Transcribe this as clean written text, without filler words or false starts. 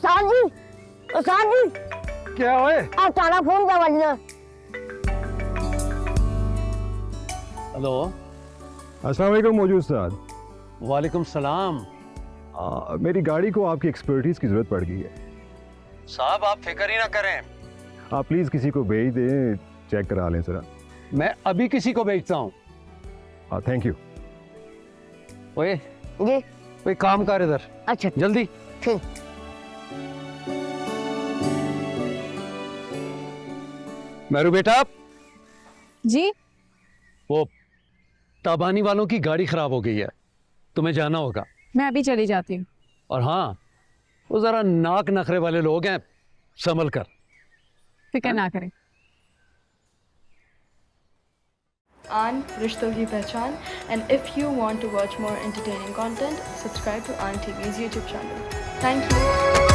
उस्ताद जी, उस्ताद जी, क्या ओए? आप ताला फोन का वजना। हेलो। अस्सलाम वालेकुम मौजूद उस्ताद। वालेकुम सलाम। मेरी गाड़ी को आपकी एक्सपर्टीज की जरूरत पड़ गई है। साहब आप फिक्र ही ना करें, आप प्लीज किसी को भेज दें, चेक करा लें जरा। मैं अभी किसी को भेजता हूँ। Thank you. ओए जी, कोई काम कर इधर अच्छा जल्दी। ठीक। मेरू बेटा, जी वो ताबानी वालों की गाड़ी खराब हो गई है, तुम्हें जाना होगा। मैं अभी चली जाती हूँ। और हाँ, वो जरा नाक नखरे वाले लोग हैं, संभल कर। फिक्र ना करें। Aan रिश्तों की पहचान, and if you want to watch more entertaining content, subscribe to Aan TV's YouTube channel. Thank you.